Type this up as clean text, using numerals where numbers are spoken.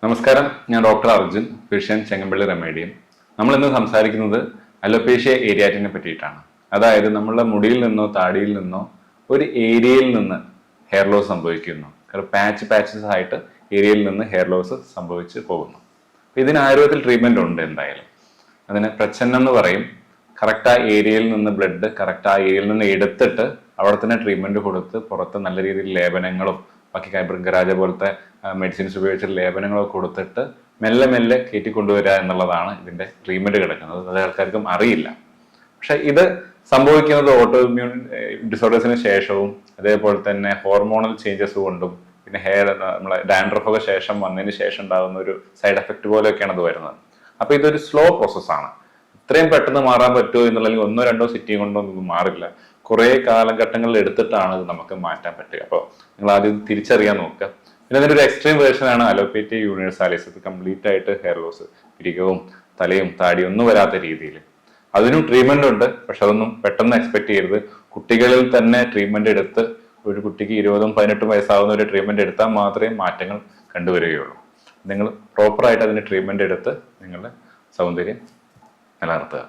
നമസ്കാരം, ഞാൻ ഡോക്ടർ അർജുൻ, ഫിഷ്യൻ, ചെങ്ങമ്പള്ളി റെമേഡിയൻ. നമ്മൾ ഇന്ന് സംസാരിക്കുന്നത് അലോപേഷ്യ ഏരിയാറ്റിനെ പറ്റിയിട്ടാണ്. അതായത് നമ്മളുടെ മുടിയിൽ നിന്നോ താടിയിൽ നിന്നോ ഒരു ഏരിയയിൽ നിന്ന് ഹെയർ ലോസ് സംഭവിക്കുന്നു. പാച്ചസ് ആയിട്ട് ഏരിയയിൽ നിന്ന് ഹെയർ ലോസ് സംഭവിച്ച് പോകുന്നു. ഇതിന് ആയുർവേദത്തിൽ ട്രീറ്റ്മെന്റ് ഉണ്ട്. എന്തായാലും അതിന് പ്രച്ഛന്നം എന്ന് പറയും. കറക്റ്റ് ആ ഏരിയയിൽ നിന്ന് ബ്ലഡ് കറക്റ്റ് ആ ഏരിയയിൽ നിന്ന് എടുത്തിട്ട് അവിടെ തന്നെ ട്രീറ്റ്മെന്റ് കൊടുത്ത് പുറത്ത് നല്ല രീതിയിൽ ലേപനങ്ങളും ബാക്കി ഭൃംഗരാജ പോലത്തെ മെഡിസിൻസ് ഉപയോഗിച്ച് ലേപനങ്ങളൊക്കെ കൊടുത്തിട്ട് മെല്ലെ മെല്ലെ കയറ്റിക്കൊണ്ടുവരിക എന്നുള്ളതാണ് ഇതിന്റെ ട്രീറ്റ്മെന്റ് കിടക്കുന്നത്. അത് ആൾക്കാർക്കും അറിയില്ല. പക്ഷെ ഇത് സംഭവിക്കുന്നത് ഓട്ടോ ഇമ്മ്യൂൺ ഡിസോർഡേഴ്സിന് ശേഷവും അതേപോലെ തന്നെ ഹോർമോണൽ ചേഞ്ചസ് കൊണ്ടും പിന്നെ ഹെയർ നമ്മളെ ഡാൻഡ്രഫൊക്കെ ശേഷം വന്നതിന് ശേഷം ഉണ്ടാകുന്ന ഒരു സൈഡ് എഫക്റ്റ് പോലെയൊക്കെയാണ് ഇത് വരുന്നത്. അപ്പൊ ഇതൊരു സ്ലോ പ്രോസസ്സാണ്. ഇത്രയും പെട്ടെന്ന് മാറാൻ പറ്റുമോ എന്നുള്ള ഒന്നോ രണ്ടോ സിറ്റിയും കൊണ്ടോ ഒന്നും മാറില്ല. കുറെ കാലഘട്ടങ്ങളിൽ എടുത്തിട്ടാണ് ഇത് നമുക്ക് മാറ്റാൻ പറ്റുക. അപ്പോൾ നിങ്ങൾ ആദ്യം തിരിച്ചറിയാൻ നോക്കുക. പിന്നെ അതിന്റെ ഒരു എക്സ്ട്രീം വേർഷൻ ആണ് അലോപേഷ്യ യൂണിവേഴ്സാലിസ്. ഇത് കംപ്ലീറ്റ് ആയിട്ട് ഹെയർ ലോസ്, പിരികവും തലയും താടിയും ഒന്നും വരാത്ത രീതിയിൽ. അതിനും ട്രീറ്റ്മെന്റ് ഉണ്ട്. പക്ഷെ അതൊന്നും പെട്ടെന്ന് എക്സ്പെക്ട് ചെയ്യരുത്. കുട്ടികളിൽ തന്നെ ട്രീറ്റ്മെന്റ് എടുത്ത് ഒരു കുട്ടിക്ക് 20-18 വയസ്സാവുന്ന ഒരു ട്രീറ്റ്മെന്റ് എടുത്താൽ മാത്രമേ മാറ്റങ്ങൾ കണ്ടുവരികയുള്ളൂ. നിങ്ങൾ പ്രോപ്പറായിട്ട് അതിന് ട്രീറ്റ്മെന്റ് എടുത്ത് നിങ്ങളുടെ സൗന്ദര്യം നിലനിർത്തുക.